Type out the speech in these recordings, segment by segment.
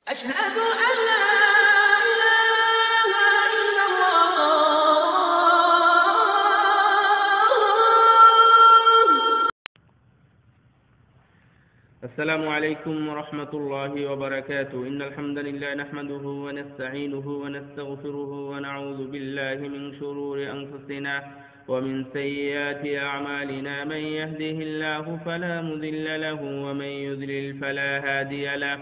أشهد أن لا إله إلا الله. السلام عليكم ورحمة الله وبركاته. إن الحمد لله نحمده ونستعينه ونستغفره ونعوذ بالله من شرور أنفسنا ومن سيئات أعمالنا. من يهده الله فلا مضل له ومن يضلل فلا هادي له.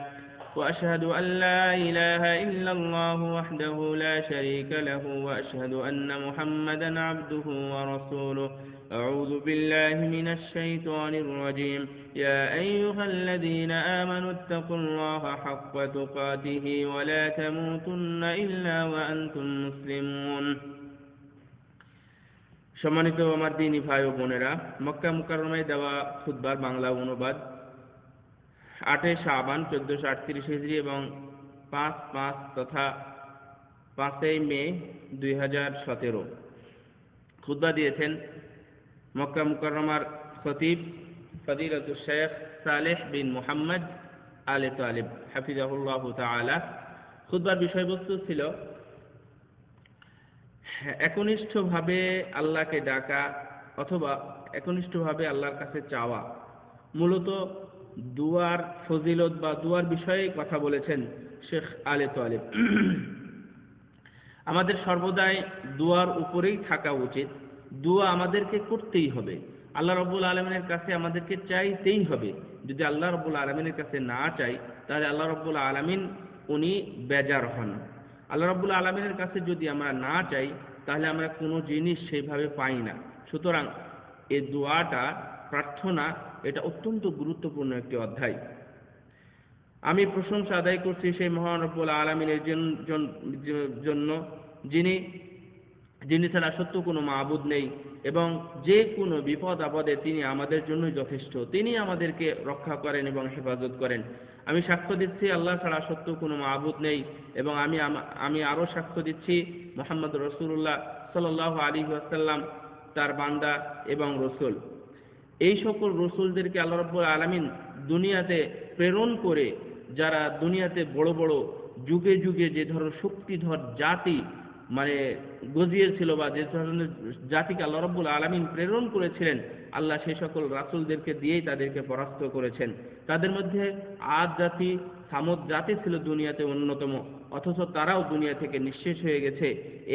وأشهد أن لا إله إلا الله وحده لا شريك له وأشهد أن محمدا عبده ورسوله. أعوذ بالله من الشيطان الرجيم. يا أيها الذين آمنوا اتقوا الله حق تقاته ولا تموتن إلا وأنتم مسلمون. সম্মানিত আমার দ্বীনী ভাই ও বোনেরা, মক্কা মুকাররমায় দেওয়া খুতবার বাংলা অনুবাদ 8 শাবান 1438 হিজরি এবং 5/5 তথা 5 মে 2017 খুতবা দিয়েছেন মক্কা মুকাররমার খতিব ফজিলাতুশ শেখ সালেহ বিন মুহাম্মদ আলে তালিব হাফিজাহুল্লাহ তাআলা। খুতবার বিষয়বস্তু ছিল একনিষ্ঠভাবে আল্লাহকে ডাকা অথবা একনিষ্ঠভাবে আল্লাহর কাছে চাওয়া। মূলত দুয়ার ফজিলত বা দুয়ার বিষয়ে কথা বলেছেন শেখ আলে তালিব। আমাদের সর্বদাই দুয়ার উপরেই থাকা উচিত। দুয়া আমাদেরকে করতেই হবে, আল্লাহ রাব্বুল আলামিনের কাছে আমাদেরকে চাইতেই হবে। যদি আল্লাহ রাব্বুল আলামিনের কাছে না চাই তাহলে আল্লাহ রাব্বুল আলামিন উনি বেজার হন। আল্লাহ রাব্বুল আলামিনের কাছে যদি আমরা না চাই তাহলে আমরা কোনো জিনিস সেইভাবে পাই না। সুতরাং এই দোয়াটা, প্রার্থনা, এটা অত্যন্ত গুরুত্বপূর্ণ একটি অধ্যায়। আমি প্রশংসা আদায় করছি সেই মহান রব্বুল আলামিনের জন্য যিনি ছাড়া সত্য কোনো মাবুদ নেই এবং যে কোনো বিপদ আপদে তিনি আমাদের জন্য যথেষ্ট। তিনি আমাদেরকে রক্ষা করেন এবং হেফাজত করেন। আমি সাক্ষ্য দিচ্ছি আল্লাহ ছাড়া সত্য কোনো মাবুদ নেই এবং আমি আরও সাক্ষ্য দিচ্ছি মুহাম্মদ রাসূলুল্লাহ সাল্লাল্লাহু আলাইহি ওয়াসাল্লাম তার বান্দা এবং রসুল। এই সকল রসুলদেরকে আল্লাহ রাব্বুল আলামিন দুনিয়াতে প্রেরণ করে যারা দুনিয়াতে বড় বড় যুগে যুগে যে ধরনের শক্তিধর জাতি গজিয়েছিল বা যে ধরনের জাতিকে আল্লাহ রাব্বুল আলামিন প্রেরণ করেছিলেন, আল্লাহ সেই সকল রাসূলদেরকে দিয়েই তাদেরকে পরাস্ত করেছেন। তাদের মধ্যে আদ জাতি, সামুদ জাতি ছিল দুনিয়াতে অন্যতম, অথচ তারাও দুনিয়া থেকে নিঃশেষ হয়ে গেছে।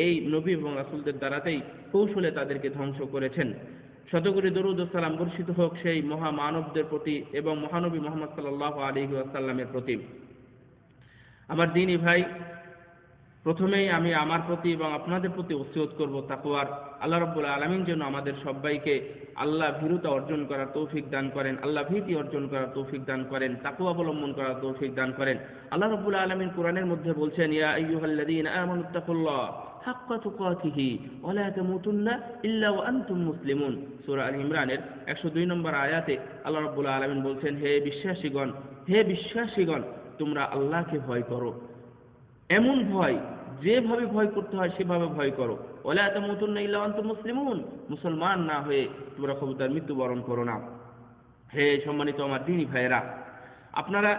এই নবী এবং রাসূলদের দ্বারাতেই কৌশলে তাদেরকে ধ্বংস করেছেন। শতকোটি দরুদ ও সালাম বর্ষিত হোক সেই মহামানবদের প্রতি এবং মহানবী মুহাম্মদ সাল্লাল্লাহু আলাইহি ওয়াসাল্লামের প্রতি। আমার দ্বীনী ভাই, প্রথমেই আমি আমার প্রতি এবং আপনাদের প্রতি ওসিয়ত করব তাকওয়ার। আল্লাহ রাব্বুল আলামিন যেন আমাদের সবাইকে আল্লাহ ভীরুতা অর্জন করার তৌফিক দান করেন, আল্লাহ ভীতি অর্জন করার তৌফিক দান করেন, তাকওয়া অবলম্বন করার তৌফিক দান করেন। আল্লাহ রাব্বুল আলামিন কোরআনের মধ্যে বলছেন, ইয়া আইয়ুহাল্লাযীনা আমানুত্তাকুল্লাহ হাক্কা তুকাতিহি ওয়া লা তামুতুন্না ইল্লা ওয়া আনতুম মুসলিমুন। সূরা আল ইমরানের 102 নম্বর আয়াতে আল্লাহ রাব্বুল আলামিন বলছেন, হে বিশ্বাসীগণ, তোমরা আল্লাহকে ভয় করো। এমন ভয়, যেভাবে ভয় করতে হয় সেভাবে ভয় করো। ওয়ালা তামুতুন্না ইল্লা ওয়া আনতুম মুসলিমুন, মুসলমান না হয়ে তোমরা খবরদার মৃত্যুবরণ করো না। হে সম্মানিত আমার দ্বীনী ভাইয়েরা, আপনারা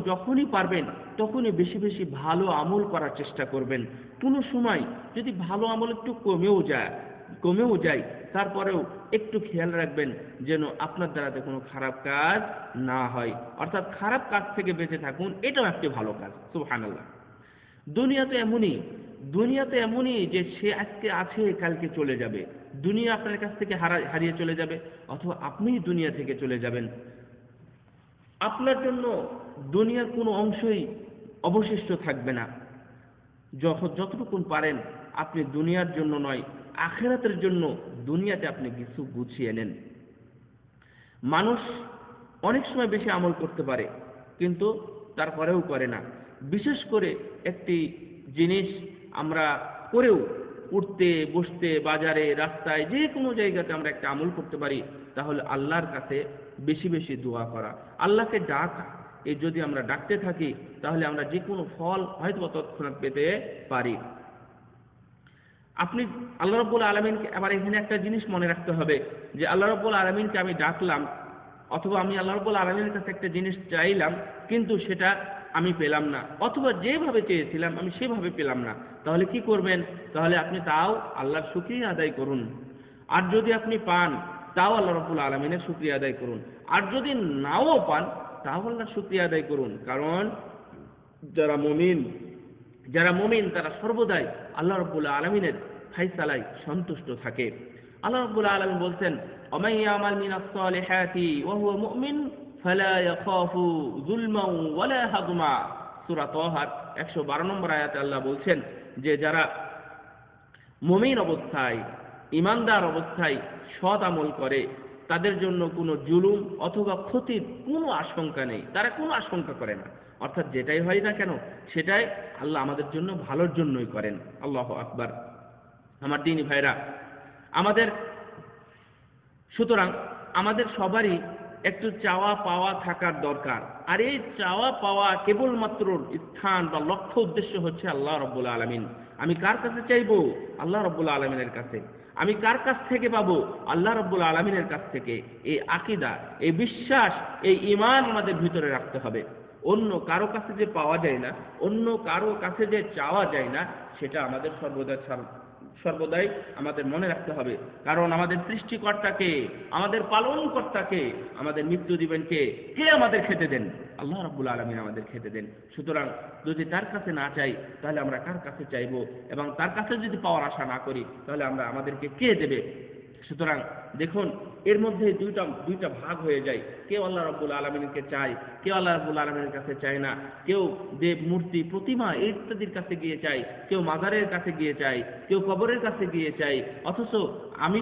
যখনই পারবেন তখনই বেশি বেশি ভালো আমল করার চেষ্টা করবেন। কোনো সময় যদি ভালো আমল একটু কমেও যায় তারপরেও একটু খেয়াল রাখবেন যেন আপনার দ্বারাতে কোনো খারাপ কাজ না হয়, অর্থাৎ খারাপ কাজ থেকে বেঁচে থাকুন। এটাও একটি ভালো কাজ। সুবহানাল্লাহ। দুনিয়াতে এমনই যে সে আজকে আছে কালকে চলে যাবে। দুনিয়া আপনার কাছ থেকে হারিয়ে চলে যাবে অথবা আপনিই দুনিয়া থেকে চলে যাবেন। আপনার জন্য দুনিয়ার কোনো অংশই অবশিষ্ট থাকবে না। যতটুকু পারেন আপনি দুনিয়ার জন্য নয়, আখিরাতের জন্য দুনিয়াতে আপনি কিছু গুছিয়ে নেন। মানুষ অনেক সময় বেশি আমল করতে পারে কিন্তু তারপরেও করে না। বিশেষ করে একটি জিনিস আমরা করেও উঠতে বসতে, বাজারে, রাস্তায়, যে কোনো জায়গাতে আমরা একটা আমল করতে পারি, তাহলে আল্লাহর কাছে বেশি বেশি দোয়া করা, আল্লাহকে ডাকা। এই যদি আমরা ডাকতে থাকি তাহলে আমরা যে কোনো ফল হয়তো তৎক্ষণাৎ পেতে পারি। আপনি আল্লাহ রাব্বুল আলামিনকে, আবার এখানে একটা জিনিস মনে রাখতে হবে যে আল্লাহ রাব্বুল আলামিনকে আমি ডাকলাম অথবা আমি আল্লাহ রাব্বুল আলামিনের কাছে একটা জিনিস চাইলাম, কিন্তু সেটা আমি পেলাম না, অথবা যেভাবে চেয়েছিলাম আমি সেভাবে পেলাম না, তাহলে কি করবেন? তাহলে আপনি তাও আল্লাহর শুকরিয়া আদায় করুন। আর যদি আপনি পান, তাও আল্লাহ রাব্বুল আলামিনের শুকরিয়া আদায় করুন। আর যদি নাও পান, তাও আল্লাহর শুকরিয়া আদায় করুন। কারণ যারা মুমিন তারা সর্বদাই আল্লাহ রাব্বুল আলামিনের ফায়সালায় সন্তুষ্ট থাকে। আল্লাহ রাব্বুল আলামিন বলছেন, ওমান ইয়ামাল মিনাস সালিহাতি ওয়া হুয়া মুমিন ফালা ইয়াখাফু যুলমান ওয়ালা হাদমা। সূরা তাহার 112 নম্বর আয়াতে আল্লাহ বলছেন যে যারা মুমিন অবস্থায়, ঈমানদার অবস্থায় সৎ আমল করে, তাদের জন্য কোনো জুলুম অথবা ক্ষতির কোনো আশঙ্কা নেই, তারা কোনো আশঙ্কা করে না। অর্থাৎ যেটাই হয় না কেন সেটাই আল্লাহ আমাদের জন্য ভালোর জন্যই করেন। আল্লাহু আকবার। আমার দিনী ভাইরা, আমাদের সুতরাং আমাদের সবারই একটু চাওয়া পাওয়া থাকার দরকার। আর এই চাওয়া পাওয়া কেবলমাত্র স্থান বা লক্ষ্য উদ্দেশ্য হচ্ছে আল্লাহ রাব্বুল আলামিন। আমি কার কাছে চাইবো? আল্লাহ রাব্বুল আলামিনের কাছে। আমি কার কাছ থেকে পাবো? আল্লাহ রাব্বুল আলামিনের কাছ থেকে। এই আকীদা, এই বিশ্বাস, এই ঈমান আমাদের ভিতরে রাখতে হবে। অন্য কারো কাছে যে পাওয়া যায় না, অন্য কারো কাছে যে চাওয়া যায় না, সেটা আমাদের সর্বদাই আমাদের মনে রাখতে হবে। কারণ আমাদের সৃষ্টিকর্তাকে, আমাদের পালনকর্তাকে, আমাদের মৃত্যু দিবেন কে? কে আমাদের খেতে দেন? আল্লাহ রাব্বুল আলামিন আমাদের খেতে দেন। সুতরাং যদি তার কাছে না চাই, তাহলে আমরা কার কাছে চাইবো? এবং তার কাছে যদি পাওয়ার আশা না করি, তাহলে আমাদেরকে কে দেবে? সুতরাং দেখুন, এর মধ্যে দুইটা ভাগ হয়ে যায়। কেউ আল্লাহ রাব্বুল আলামিনকে চায়, কেউ আল্লাহ রাব্বুল আলামিনের কাছে চায় না। কেউ দেব, মূর্তি, প্রতিমা ইত্যাদির কাছে গিয়ে চায়, কেউ মাজারের কাছে গিয়ে চায়, কেউ কবরের কাছে গিয়ে চায়। অথচ আমি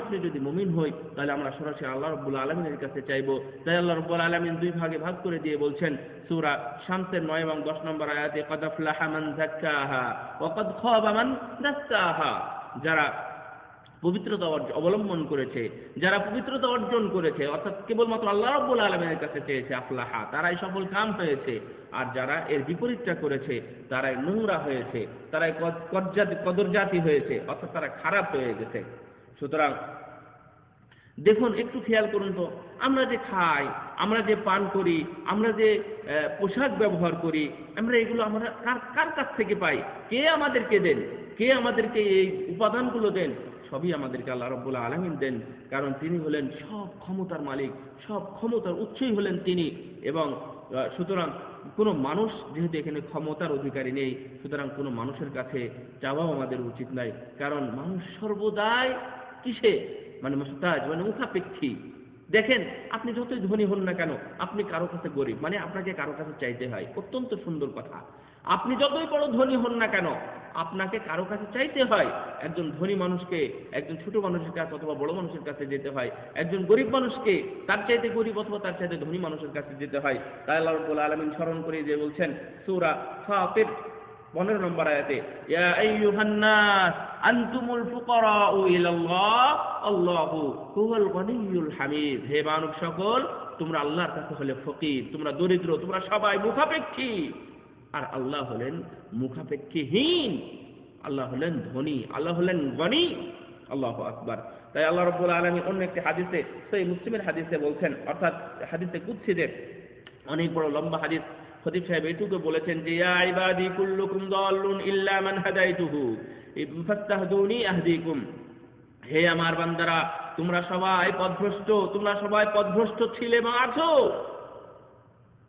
আপনি যদি মুমিন হই, তাহলে আমরা সরাসরি আল্লাহ রাব্বুল আলামিনের কাছে চাইবো। তাই আল্লাহ রাব্বুল আলামিন দুই ভাগে ভাগ করে দিয়ে বলছেন সূরা শামসের 9 এবং 10 নম্বর আয়াতে, ক্বাদ আফলাহা মান যাক্কাহা ওয়া ক্বাদ খাবা মান দাসসাহা। যারা পবিত্রতা অবলম্বন করেছে, যারা পবিত্রতা অর্জন করেছে, অর্থাৎ কেবলমাত্র আল্লাহ রাব্বুল আলামিনের কাছে চেয়েছে, আফলাহা, তারাই সফল কাম হয়েছে। আর যারা এর বিপরীতটা করেছে, তারাই নোংরা হয়েছে, তারাই কদরজাতি হয়েছে, অর্থাৎ তারা খারাপ হয়ে গেছে। সুতরাং দেখুন, একটু খেয়াল করুন তো, আমরা যে খাই, আমরা যে পান করি, আমরা যে পোশাক ব্যবহার করি, আমরা কার কাছ থেকে পাই? কে আমাদেরকে দেন? কে আমাদেরকে এই উপাদানগুলো দেন? সবই আমাদেরকে আল্লাহ রাব্বুল আলামিন দেন। কারণ তিনি হলেন সব ক্ষমতার মালিক, সব ক্ষমতার উৎসই হলেন তিনি। এবং সুতরাং কোনো মানুষ যেহেতু এখানে ক্ষমতার অধিকারী নেই, সুতরাং কোনো মানুষের কাছে চাওয়াও আমাদের উচিত নয়। কারণ মানুষ সর্বদাই কিসে মুহতাজ, মুখাপেক্ষী। দেখেন, আপনি যতই ধনী হন না কেন, আপনি কারো কাছে গরিব, আপনাকে কারো কাছে চাইতে হয়। অত্যন্ত সুন্দর কথা। আপনি যতই বড় ধনী হন না কেন, আপনাকে কারো কাছে চাইতে হয়। একজন ধনী মানুষকে একজন ছোট মানুষের কাছে অথবা বড় মানুষের কাছে যেতে হয়। একজন গরিব মানুষকে তার চাইতে গরিব অথবা তার চাইতে ধনী মানুষের কাছে যেতে হয়। তাই আল্লাহ রাব্বুল আলামিন স্মরণ করে যে বলছেন সূরা ফাতির 15 নম্বর আয়াতে, ইয়া আইয়ুহান নাস আনতুমুল ফুকারাউ ইলাল্লাহ আল্লাহু হুয়াল গনিয়্যুল হামিদ। হে মানব সকল, তোমরা আল্লাহর কাছে হলে ফকির, তোমরা দরিদ্র, তোমরা সবাই মুখাপেক্ষী। আর আল্লাহ হলেন মুখাপেক্ষীহীন, আল্লাহ হলেন ধনী, আল্লাহ হলেন গনি। আল্লাহু আকবার। তাই আল্লাহ রাব্বুল আলামিন অন্য একটি হাদিসে, সহিহ মুসলিমের হাদিসে বলছেন, অর্থাৎ হাদিসে কুদসিতে, অনেক বড় লম্বা হাদিস, খতিব সাহেব এটুকু বলেছেন যে, ইয়া ইবাদি কুল্লুকুম দাল্লুন ইল্লা মান হাদাইতুহু ফাস্তাহদুনি আহদিকুম। হে আমার বান্দারা, তোমরা সবাই পথভ্রষ্ট ছিলে এবং আছো।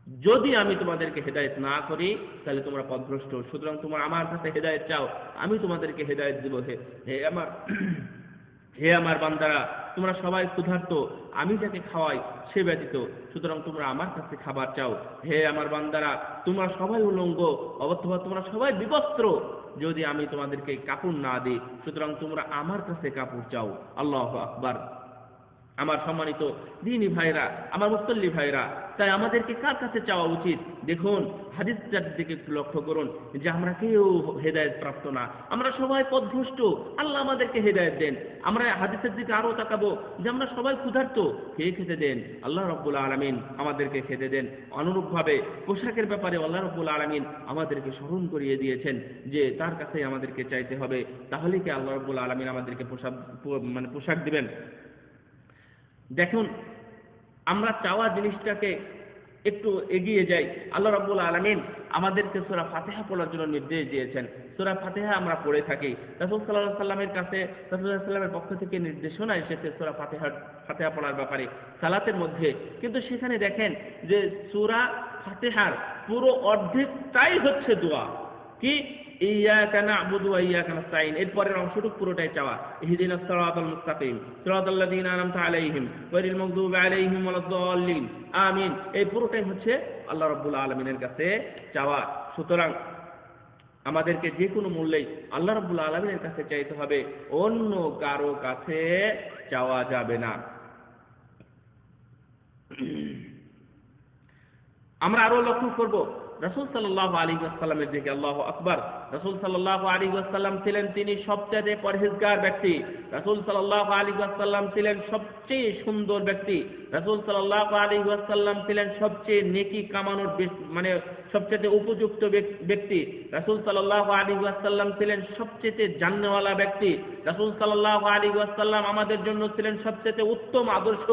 যদি আমি তোমাদেরকে হেদায়েত না করি, তাহলে তোমরা পথভ্রষ্ট। সুতরাং তোমরা আমার কাছে হেদায়েত চাও, আমি তোমাদেরকে হেদায়েত দেব। হে আমার বান্দারা, তোমরা সবাই ক্ষুধার্ত, আমি যাকে খাওয়াই সে ব্যতীত, সুতরাং তোমরা আমার কাছে খাবার চাও। হে আমার বান্দারা, তোমরা সবাই উলঙ্গ অথবা তোমরা সবাই বিবস্ত্র, যদি আমি তোমাদেরকে কাপড় না দিই, সুতরাং তোমরা আমার কাছে কাপড় চাও। আল্লাহু আকবার। আমার সম্মানিত দ্বীনি ভাইরা, আমার মুসল্লি ভাইরা, তাই আমাদেরকে কার কাছে চাওয়া উচিত? দেখুন, হাদিসটার দিকে একটু লক্ষ্য করুন যে আমরা কেউ হেদায়েত প্রাপ্ত না, আমরা সবাই পথভ্রষ্ট। আল্লাহ আমাদেরকে হেদায়েত দেন। আমরা হাদিসের দিকে আরো তাকাবো যে আমরা সবাই ক্ষুধার্ত, কে খেতে দেন? আল্লাহ রাব্বুল আলামিন আমাদেরকে খেতে দেন। অনুরূপভাবে পোশাকের ব্যাপারে আল্লাহ রাব্বুল আলামিন আমাদেরকে স্মরণ করিয়ে দিয়েছেন যে তার কাছে আমাদেরকে চাইতে হবে, তাহলে কি আল্লাহ রাব্বুল আলামিন আমাদেরকে পোশাক দিবেন। দেখুন, আমরা চাওয়া জিনিসটাকে একটু এগিয়ে যাই, আল্লাহ রাব্বুল আলামিন আমাদেরকে সূরা ফাতিহা পড়ার জন্য নির্দেশ দিয়েছেন। সূরা ফাতিহা আমরা পড়ে থাকি। রাসূল সাল্লাল্লাহু আলাইহি ওয়াসাল্লামের কাছে রাসূল সাল্লাল্লাহু আলাইহি ওয়াসাল্লামের পক্ষ থেকে নির্দেশনা এসেছে সূরা ফাতিহা পড়ার ব্যাপারে সালাতের মধ্যে। কিন্তু সেখানে দেখেন যে সূরা ফাতিহার পুরো অর্ধেকটাই হচ্ছে দোয়া। কি ইয়্যাকা না'বুদু ওয়া ইয়্যাকা নাস্তাঈন, এরপরের অংশটুকু পুরোটাই চাওয়া। ইহদিনাস সিরাতাল মুস্তাকিম সিরাতাল লাযীনা আন'আমতা আলাইহিম গায়রিল মাগদুবি আলাইহিম ওয়ালাদ-দাল্লিন আমিন। এই পুরোটাই হচ্ছে আল্লাহ রাব্বুল আলামিনের কাছে চাওয়া। সুতরাং আমাদেরকে যে কোনো মূল্যেই আল্লাহ রাব্বুল আলামিনের কাছে চাইতে হবে, অন্য কারো কাছে চাওয়া যাবে না। আমরা আরো লক্ষ্য করব রাসূল সাল্লাল্লাহু আলাইহি ওয়াসাল্লামের দিকে। আল্লাহু আকবার। রাসূল সাল্লাল্লাহু আলাইহি ওয়াসাল্লাম ছিলেন তিনি সবচেয়ে পরহেজগার ব্যক্তি। রাসূল সাল্লাল্লাহু আলাইহি ওয়াসাল্লাম ছিলেন সবচেয়ে সুন্দর ব্যক্তি। রাসূল সাল্লাল্লাহু আলাইহি ওয়াসাল্লাম ছিলেন সবচেয়ে নেকি কামানোর মানে সবচেয়ে উপযুক্ত ব্যক্তি। রাসূল সাল্লাল্লাহু আলাইহি ওয়াসাল্লাম ছিলেন সবচেয়ে জান্নাতওয়ালা ব্যক্তি। রাসূল সাল্লাল্লাহু আলাইহি ওয়াসাল্লাম আমাদের জন্য ছিলেন সবচেয়ে উত্তম আদর্শ।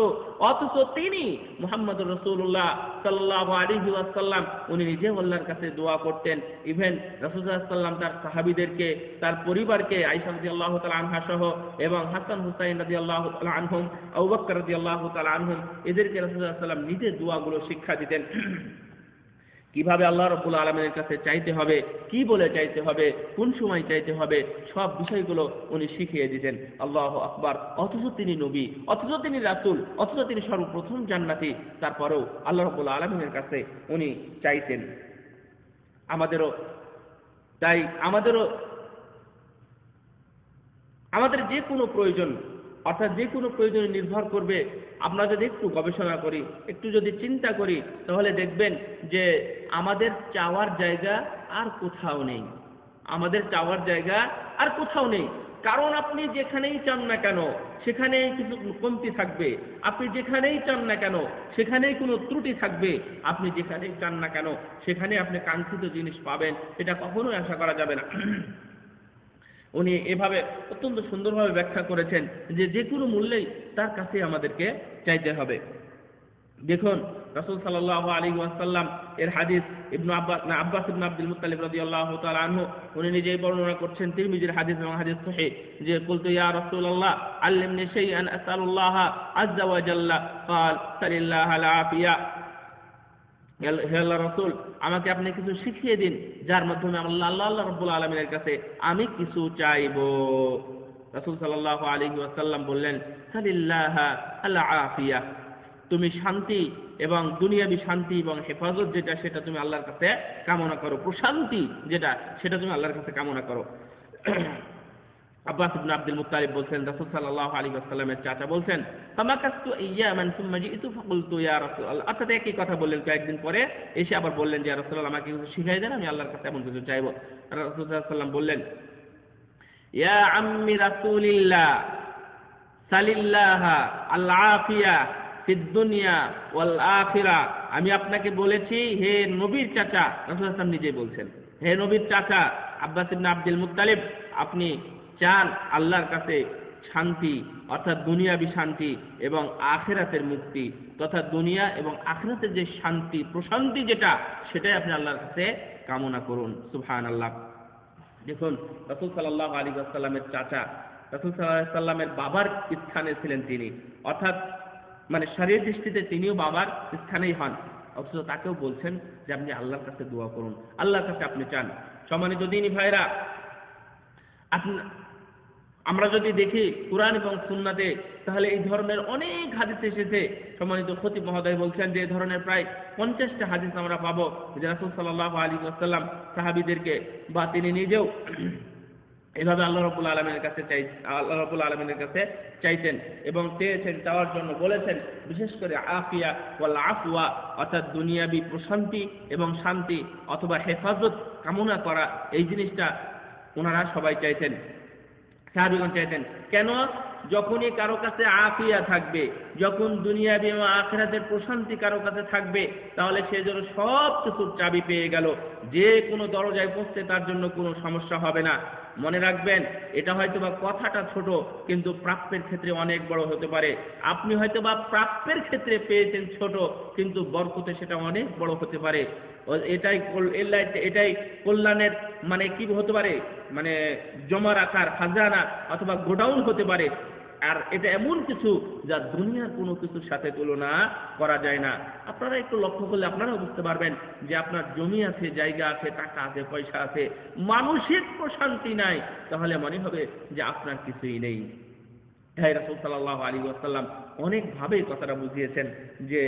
অথচ তিনি মুহাম্মদুর রাসূলুল্লাহ সাল্লাল্লাহু আলাইহি ওয়াসাল্লাম উনি নিজে আল্লাহর কাছে দোয়া করতেন। ইভেন রাসূল সাল্লাল্লাহু আলাইহি ওয়াসাল্লাম তার সাহাবীদেরকে, তার পরিবারকে, আয়েশা রাদিয়াল্লাহু তাআলা আনহা সহ এবং হাসান হুসাইন রাদিয়াল্লাহু তাআলা আনহুম, আবু বকর রাদিয়াল্লাহু তাআলা আনহুম, এদেরকে রাসূল সাল্লাল্লাহু আলাইহি ওয়াসাল্লাম নিজে দোয়াগুলো শিক্ষা দিতেন। কিভাবে আল্লাহ রাব্বুল আলামিনের কাছে চাইতে হবে, কি বলে চাইতে হবে, কোন সময় চাইতে হবে, সব বিষয়গুলো উনি শিখিয়ে দিতেন। আল্লাহু আকবার। অথচ তিনি নবী, অথচ তিনি রাসূল, অথচ তিনি সর্বপ্রথম জান্নাতি, তারপরেও আল্লাহ রাব্বুল আলামিনের কাছে উনি চাইতেন। আমাদের যে কোনো প্রয়োজন, অর্থাৎ যে কোনো প্রয়োজনে নির্ভর করবে, আমরা যদি একটু গবেষণা করি, একটু যদি চিন্তা করি, তাহলে দেখবেন যে আমাদের চাওয়ার জায়গা আর কোথাও নেই। আমাদের চাওয়ার জায়গা আর কোথাও নেই। কারণ আপনি যেখানেই চান না কেন সেখানেই কিছু কমতি থাকবে, আপনি যেখানেই চান না কেন সেখানেই কোনো ত্রুটি থাকবে, আপনি যেখানেই চান না কেন সেখানে আপনি কাঙ্ক্ষিত জিনিস পাবেন, এটা কখনোই আশা করা যাবে না। উনি এভাবে অত্যন্ত সুন্দরভাবে ব্যাখ্যা করেছেন যে যে কোনো মূল্যেই তার কাছে আমাদেরকে চাইতে হবে। দেখুন রাসূল সাল্লাল্লাহু আলাইহি ওয়াসাল্লাম এর হাদিস আব্বাস ইবনে আব্দুল মুত্তালিব রাদিয়াল্লাহু তাআলা আনহু উনি নিজেই বর্ণনা করছেন, তিরমিজির হাদিস এবং হাদিস সহিহ, যে কুলতু ইয়া রাসূলুল্লাহ আল্লিমনি শাইআন আসআলুল্লাহ আযজা ওয়া জাল্লা ক্বাল সালিল্লাহ আল আফিয়া। হে আল্লাহ রাসূল, আমাকে আপনি কিছু শিখিয়ে দিন যার মাধ্যমে আল্লাহ রাব্বুল আলামিনের কাছে আমি কিছু চাইবো। রাসূল সাল্লাল্লাহু আলাইহি ওয়াসাল্লাম বললেন, সালিল্লাহ আল আফিয়া, তুমি শান্তি এবং দুনিয়াবি শান্তি এবং হেফাজত যেটা সেটা তুমি আল্লাহর কাছে কামনা করো, প্রশান্তি যেটা সেটা তুমি আল্লাহর কাছে কামনা করো। আব্বাস ইবনে আব্দুল মুত্তালিব বলছেন, রাসূল সাল্লাল্লাহু আলাইহি ওয়াসাল্লামের চাচা বলছেন, ফামাকাস্তু ইয়ামান সুম্মা জিতু ফাকুলতু ইয়া রাসূলুল্লাহ, অর্থাৎ একই কথা বললেন, কয়েকদিন পরে এসে আবার বললেন যে ইয়া রাসূলুল্লাহ, আমাকে কিছু শিখিয়ে দেন, আমি আল্লাহর কাছে এমন কিছু চাইবো। রাসূল সাল্লাল্লাহু আলাইহি ওয়াসাল্লাম বললেন, ইয়া আম্মি রাসূলিল্লাহ সালিল্লাহ আল আফিয়া ফিদ দুনিয়া ওয়াল আখিরা, আমি আপনাকে বলেছি হে নবীর চাচা, রাসূল সাল্লাল্লাহু আলাইহি ওয়াসাল্লাম নিজেই বলছেন, হে নবীর চাচা আব্বাস ইবনে আব্দুল মুত্তালিব, আপনি চান আল্লাহর কাছে শান্তি, অর্থাৎ দুনিয়াবি শান্তি এবং আখিরাতের মুক্তি, তথা দুনিয়া এবং আখিরাতের যে শান্তি প্রশান্তি যেটা সেটাই আপনি আল্লাহর কাছে কামনা করুন। সুবহানাল্লাহ। দেখুন রাসূল সাল্লাল্লাহু আলাইহি ওয়াসাল্লামের চাচা, রাসূল সাল্লাল্লাহু আলাইহি ওয়াসাল্লামের বাবার স্থানে ছিলেন তিনি, অর্থাৎ মানে শরীয়ত দৃষ্টিতে তিনিও বাবার স্থানেই হন, অথচ তাকেও বলছেন যে আপনি আল্লাহর কাছে দোয়া করুন, আল্লাহর কাছে আপনি চান। সম্মানিত দ্বীনী ভাইরা, আমরা যদি দেখি কুরআন এবং সুন্নাতে, তাহলে এই ধরনের অনেক হাদিস এসেছে। সম্মানিত খতিব মহোদয় বলছেন যে এই ধরনের প্রায় 50টা হাদিস আমরা পাবো যে রাসূল সাল্লাল্লাহু আলাইহি ওয়াসাল্লাম সাহাবীদেরকে বা তিনি নিজেও এভাবে আল্লাহ রাব্বুল আলামিনের কাছে চাইতেন এবং চেয়েছেন, চাওয়ার জন্য বলেছেন, বিশেষ করে আফিয়া ওয়াল আফওয়া, অর্থাৎ দুনিয়াবি প্রশান্তি এবং শান্তি অথবা হেফাজত কামনা করা, এই জিনিসটা ওনারা সবাই চাইতেন, সাহাবীগণ চাইতেন। কেন? যখনই কারো কাছে আফিয়া থাকবে, যখন দুনিয়াবি এবং আখিরাতের প্রশান্তি কারো কাছে থাকবে, তাহলে সে যেন সব কিছুর চাবি পেয়ে গেল, যে কোনো দরজায় পৌঁছতে তার জন্য কোনো সমস্যা হবে না। মনে রাখবেন, এটা হয়তো বা কথাটা ছোট, কিন্তু প্রাপ্যের ক্ষেত্রে অনেক বড় হতে পারে। আপনি হয়তো বা প্রাপ্যের ক্ষেত্রে পেয়েছেন ছোট, কিন্তু বরকতে সেটা অনেক বড় হতে পারে। এটাই কল্যাণের মানে কি হতে পারে, মানে জমা রাখার খাজানা অথবা গোডাউন হতে পারে। আর এটা এমন কিছু যা দুনিয়ার কোনো কিছুর সাথে তুলনা করা যায় না। আপনারা একটু লক্ষ্য করলে আপনারাও বুঝতে পারবেন যে আপনার জমি আছে, জায়গা আছে, টাকা আছে, পয়সা আছে, মানসিক প্রশান্তি নাই, তাহলে মনে হবে যে আপনার কিছুই নেই। হ্যাঁ, রাসূল সাল্লাল্লাহু আলাইহি ওয়াসাল্লাম অনেকভাবে কথাটা বুঝিয়েছেন যে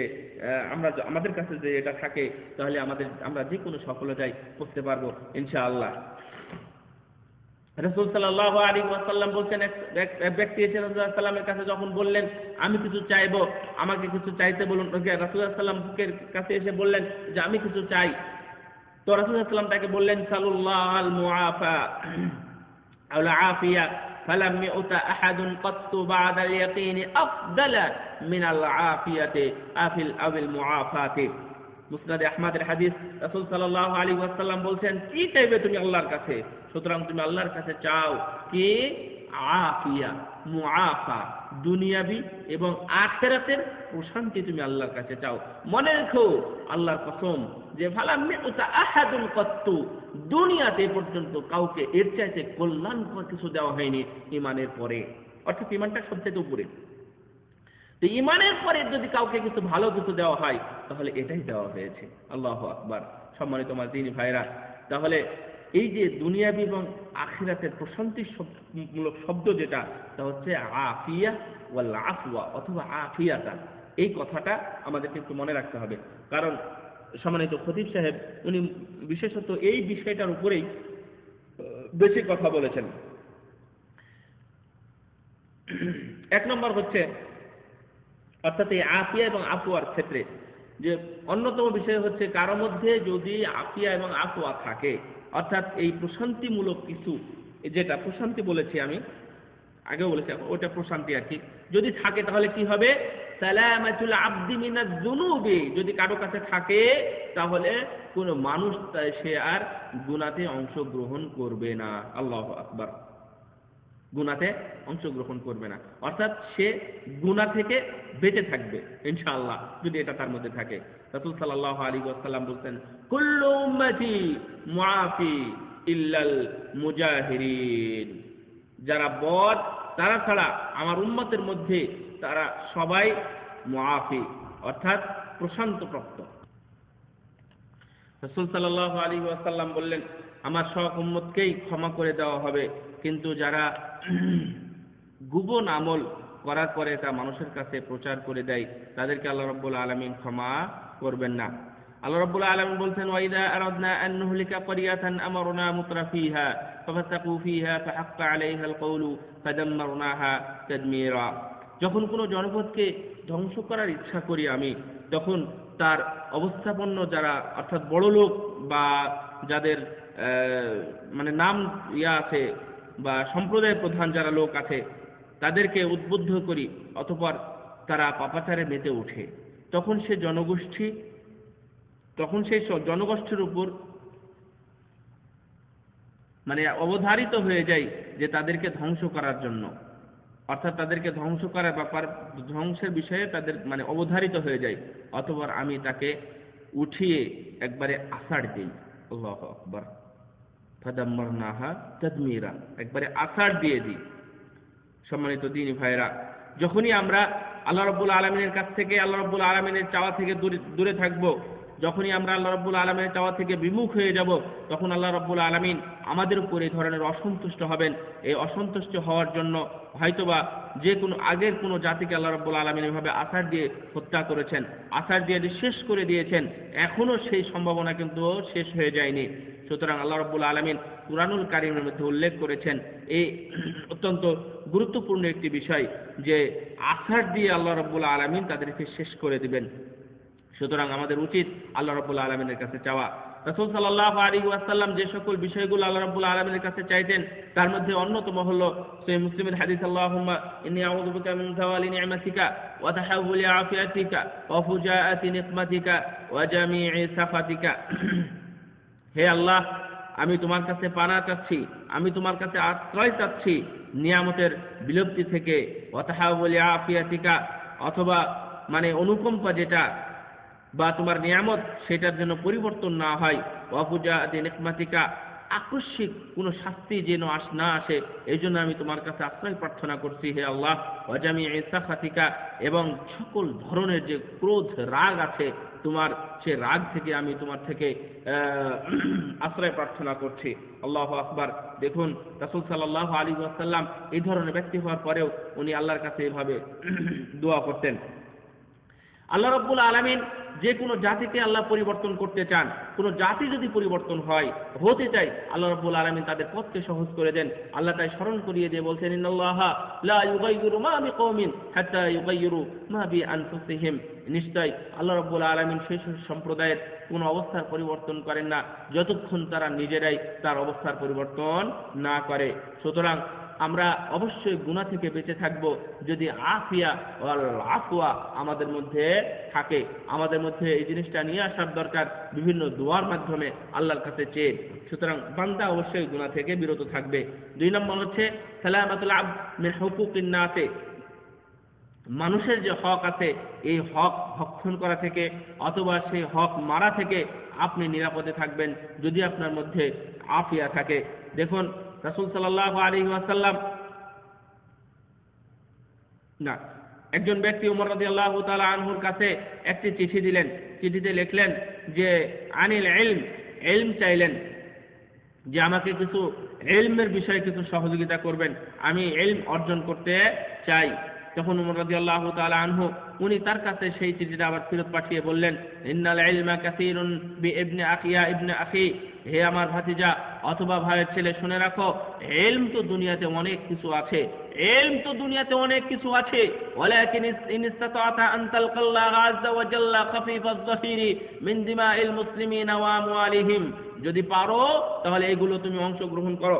আমাদের কাছে যে এটা থাকে, তাহলে আমরা যে কোনো সফলতায় করতে পারবো ইনশাআল্লাহ। রাসূল সাল্লাল্লাহু আলাইহি ওয়াসাল্লাম বলছেন, এক ব্যক্তি এসে রাসূল সাল্লাল্লাহু আলাইহি ওয়াসাল্লামের কাছে যখন বললেন, আমি কিছু চাইবো, আমাকে কিছু চাইতে বলুন। রাসূল সাল্লাল্লাহু আলাইহি ওয়াসাল্লামের কাছে এসে বললেন যে আমি কিছু চাই। তো রাসূল সাল্লাল্লাহু আলাইহি ওয়াসাল্লাম তাকে বললেন, সাল্লাল্লাহুল মুআফা আল আফিয়া ফালাম ইউতা আহাদুন কাত্তু বা'দাল ইয়াকিনি আফদালা মিনাল আফিয়াতি আবিল মুআফাতি। মুসনাদে আহমদের হাদিস, রাসূল সাল্লাল্লাহু আলাইহি ওয়াসাল্লাম বলছেন, কি চাইবে তুমি আল্লাহর কাছে? সুতরাং তুমি আল্লাহর কাছে চাও কি? আফিয়া, মুআফা, দুনিয়াবি এবং আখিরাতের প্রশান্তি তুমি আল্লাহর কাছে চাও। মনে রেখো, আল্লাহর কসম, যে ফালাম ইউতা আহাদুন কাত্তু, দুনিয়াতে পর্যন্ত কাউকে এর চাইতে কল্যাণকর কিছু দেওয়া হয়নি ঈমানের পরে। অর্থাৎ ঈমানটা সবচেয়ে উপরে। তো ঈমানের পরে যদি কাউকে কিছু ভালো কিছু দেওয়া হয়, তাহলে এটাই দেওয়া হয়েছে। আল্লাহু আকবার। সম্মানিত আমার দিনী ভাইরা, তাহলে এই যে দুনিয়াবি এবং আখিরাতের প্রশান্তি মূলক শব্দ যেটা, তা হচ্ছে আফিয়া ওয়াল আফওয়া অথবা আফিয়াতা। এই কথাটা আমাদেরকে একটু মনে রাখতে হবে, কারণ সম্মানিত খতিব সাহেব উনি বিশেষত এই বিষয়টার উপরেই বেশি কথা বলেছেন। এক নম্বর হচ্ছে, অর্থাৎ এই আফিয়া এবং আফওয়ার ক্ষেত্রে যে অন্যতম বিষয় হচ্ছে, কারো মধ্যে যদি আফিয়া এবং আফওয়া থাকে, অর্থাৎ এই প্রশান্তিমূলক কিছু, যেটা প্রশান্তি বলেছি আমি আগেও বলেছি, ওটা প্রশান্তি আর কি, যদি থাকে তাহলে কি হবে? সালামাতুল আবদি মিনাজ যুনুবি, যদি কারো কাছে থাকে তাহলে কোন মানুষ সে আর গুনাতে অংশগ্রহণ করবে না। আল্লাহু আকবার। গুনাতে অংশগ্রহণ করবে না, অর্থাৎ সে গুনাহ থেকে বেঁচে থাকবে ইনশাআল্লাহ, যদি এটা তার মধ্যে থাকে। রাসূল সাল্লাল্লাহু আলাইহি ওয়াসাল্লাম বলেন, কুল্লু উম্মতি মুআফি ইল্লাল মুজাহিরিন, যারা বদ তারা ছাড়া আমার উম্মতের মধ্যে তারা সবাই মুআফি, অর্থাৎ প্রশান্তপ্রাপ্ত। রাসূল সাল্লাল্লাহু আলাইহি ওয়াসাল্লাম বললেন, আমার সব উম্মতকেই ক্ষমা করে দেওয়া হবে, কিন্তু যারা গোপন আমল করার পরে তা মানুষের কাছে প্রচার করে দেয়, তাদেরকে আল্লাহ রাব্বুল আলামিন ক্ষমা করবেন না। আল্লাহ রাব্বুল আলামিন বলছেন, ওয়াইদা আরাদনা আন নুহলিকা ক্বরিয়াতান আমারনা মুতরাফিহা ফাফাসাকু ফিহা ফাহাক্কা আলাইহাল কওলু ফাদাম্মারনাহা তাদমীরা। যখন কোনো জনপদকে ধ্বংস করার ইচ্ছা করি আমি, তখন তার অবস্থাপন্ন যারা, অর্থাৎ বড় লোক বা যাদের মানে নাম আছে বা সম্প্রদায়ের প্রধান যারা লোক আছে, তাদেরকে উদ্বুদ্ধ করি, অতঃপর তারা পাপাচারে মেতে ওঠে। তখন সেই জনগোষ্ঠীর উপর মানে অবধারিত হয়ে যায় যে তাদেরকে ধ্বংস করার জন্য, অর্থাৎ তাদেরকে ধ্বংস করার ব্যাপার, ধ্বংসের বিষয়ে তাদের মানে অবধারিত হয়ে যায়। অতঃপর আমি তাকে উঠিয়ে একবারে আছাড় দিই। আল্লাহু আকবার। ফাদাম্মারনাহা তাদমীরা, একবারে আছাড় দিয়ে দিই। সম্মানিত দ্বীনি ভাইরা, যখনই আমরা আল্লাহ রাব্বুল আলামিনের কাছ থেকে, আল্লাহ রাব্বুল আলামিনের চাওয়া থেকে দূরে থাকব, যখনই আমরা আল্লাহ রাব্বুল আলামিনের চাওয়া থেকে বিমুখ হয়ে যাব, তখন আল্লাহ রাব্বুল আলামিন আমাদের উপর এই ধরনের অসন্তুষ্ট হবেন। এই অসন্তুষ্ট হওয়ার জন্য হয়তোবা যে কোনো আগের কোনো জাতিকে আল্লাহ রাব্বুল আলামিন এভাবে আছাড় দিয়ে হত্যা করেছেন, আছাড় দিয়ে শেষ করে দিয়েছেন, এখনো সেই সম্ভাবনা কিন্তু শেষ হয়ে যায়নি। সুতরাং আল্লাহ রাব্বুল আলামিন কুরআনুল কারীমের মধ্যে উল্লেখ করেছেন এই অত্যন্ত গুরুত্বপূর্ণ একটি বিষয়, যে আছাড় দিয়ে আল্লাহ রাব্বুল আলামিন তাদেরকে শেষ করে দিবেন। সুতরাং আমাদের উচিত আল্লাহ রাব্বুল আলামিনের কাছে চাওয়া। রাসূল সাল্লাল্লাহু আলাইহি ওয়াসাল্লাম যে সকল বিষয়গুলো আল্লাহ রাব্বুল আলামিনের কাছে চাইতেন, তার মধ্যে অন্যতম হলো সহিহ মুসলিমের হাদিস, আল্লাহুম্মা ইন্নী আউযু বিকা মিন যাওয়ালি নি'মাতিকা ওয়া তাহাউলি আফিয়াতিকা ওয়া ফুজাআতি নিকমাতিকা ওয়া জামি'i সাফাতিকা। হে আল্লাহ, আমি তোমার কাছে পানা চাচ্ছি, আমি তোমার কাছে আশ্রয় চাচ্ছি নিয়ামতের বিলুপ্তি থেকে, ওয়াতাহাউলি আফিয়াতিকা, অথবা মানে অনুকম্পা যেটা বা তোমার নিয়ামত সেটার জন্য পরিবর্তন না হয়, ওয়াফুজাআতি নিকমাতিকা, আকস্মিক কোনো শাস্তি যেন না আসে, এই জন্য আমি তোমার কাছে আশ্রয় প্রার্থনা করছি হে আল্লাহ। ওয়াজামিই সাখাতিকা, এবং সকল ধরনের যে ক্রোধ রাগ আছে তোমার, সে রাগ থেকে আমি তোমার থেকে আশ্রয় প্রার্থনা করছি। আল্লাহু আকবার। দেখুন রাসূল সাল্লাল্লাহু আলাইহি ওয়াসাল্লাম এই ধরনের ব্যক্তি হওয়ার পরেও উনি আল্লাহর কাছে এভাবে দোয়া করতেন। আল্লাহ রাব্বুল আলামিন যে কোনো জাতিকে আল্লাহ পরিবর্তন করতে চান, কোনো জাতি যদি পরিবর্তন হতে চায়, আল্লাহ রাব্বুল আলামিন তাদের পথকে সহজ করে দেন। আল্লাহ তাই স্মরণ করিয়ে দিয়ে বলছেন, ইন্নাল্লাহা লা ইউগাইয়িরু মা বিকওমিন হাত্তা ইউগাইয়িরু মা বিআনফুসিহিম, নিশ্চয় আল্লাহ রাব্বুল আলামিন সেই সম্প্রদায়ের কোনো অবস্থার পরিবর্তন করেন না যতক্ষণ তারা নিজেরাই তার অবস্থার পরিবর্তন না করে। সুতরাং আমরা অবশ্যই গুনাহ থেকে বেঁচে থাকব যদি আফিয়া ওয়াল আফওয়া আমাদের মধ্যে থাকে। আমাদের মধ্যে এই জিনিসটা নিয়ে আসার দরকার বিভিন্ন দোয়ার মাধ্যমে আল্লাহর কাছে চেয়ে। সুতরাং বান্দা অবশ্যই গুনাহ থেকে বিরত থাকবে। 2 নম্বর হচ্ছে সালামাতুল আবদ মিন হুকুকিন নাসে, মানুষের যে হক আছে এই হক ভক্ষণ করা থেকে অথবা সেই হক মারা থেকে আপনি নিরাপদে থাকবেন যদি আপনার মধ্যে আফিয়া থাকে। দেখুন রাসূল সাল্লাল্লাহু আলাইহি ওয়াসাল্লাম না, একজন ব্যক্তি ওমর রাদিয়াল্লাহু তাআলা আনহুর কাছে একটি চিঠি দিলেন। চিঠিতে লিখলেন যে আনিল ইলম চাইলেন যে আমাকে কিছু ইলমের বিষয়ে কিছু সহযোগিতা করবেন, আমি ইলম অর্জন করতে চাই। তখন ওমর রাদিয়াল্লাহু তাআলা আনহু উনি তার কাছে সেই চিঠিটা আবার ফেরত পাঠিয়ে বললেন, ইন্নাল ইলমা কাসীরুন বিইবনি আখিয়া ইবনে আখি, হে আমার ভাতিজা অথবা ভাইয়ের ছেলে শুনে রাখো, ইলম তো দুনিয়াতে অনেক কিছু আছে, ওয়ালাকিন ইন ইসতাতা আন তালকাল্লাহ আযজা ওয়া জাল্লা খাফীফাজ যাহিরি মিন দিমাইল মুসলিমিনা ওয়া আমওয়ালিহিম, যদি পারো তাহলে এগুলো তুমি অংশগ্রহণ করো,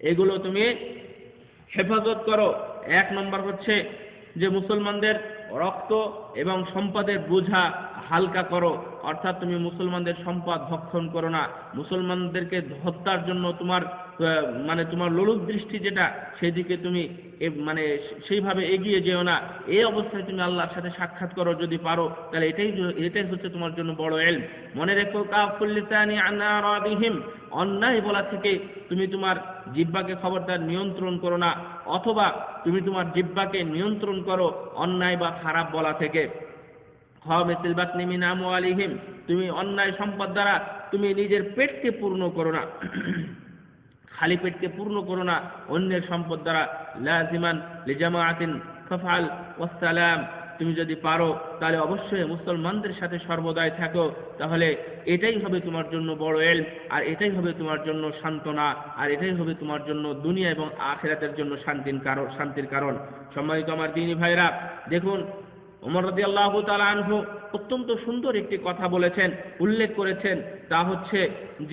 এগুলো তুমি হেফাজত করো। 1 নম্বর হচ্ছে যে মুসলমানদের রক্ত এবং সম্পদের বোঝা হালকা করো, অর্থাৎ তুমি মুসলমানদের সম্পদ ভক্ষণ করো না, মুসলমানদেরকে হত্যার জন্য তোমার তোমার লোলুপ দৃষ্টি যেটা সেদিকে তুমি সেইভাবে এগিয়ে যেও না। এই অবস্থায় তুমি আল্লাহর সাথে সাক্ষাৎ করো যদি পারো, তাহলে এটাই হচ্ছে তোমার জন্য বড় ইলম। মনে রেখো কাফুল লিসানি আন আরাদিহিম, অন্যায় বলা থেকে তুমি তোমার জিহ্বাকে খবরদার নিয়ন্ত্রণ করো না, অথবা তুমি তোমার জিহ্বাকে নিয়ন্ত্রণ করো অন্যায় বা খারাপ বলা থেকে। মিসল বাতনি মিন আমওয়ালিহিম, তুমি অন্যায় সম্পদ দ্বারা তুমি নিজের পেটকে পূর্ণ করো না, খালি পেটকে পূর্ণ করো না অন্যের সম্পদ দ্বারা। লাজিমান লিজামাআতিন ফাফআল ওয়াসসালাম, তুমি যদি পারো তাহলে অবশ্যই মুসলমানদের সাথে সর্বদাই থাকো, তাহলে এটাই হবে তোমার জন্য বড় ইলম, আর এটাই হবে তোমার জন্য সান্ত্বনা, আর এটাই হবে তোমার জন্য দুনিয়া এবং আখিরাতের জন্য শান্তির কারণ। সম্মানিত আমার দ্বীনী ভাইরা, দেখুন ওমর রাদিয়াল্লাহু তাআলা আনহু অত্যন্ত সুন্দর একটি কথা বলেছেন, উল্লেখ করেছেন, তা হচ্ছে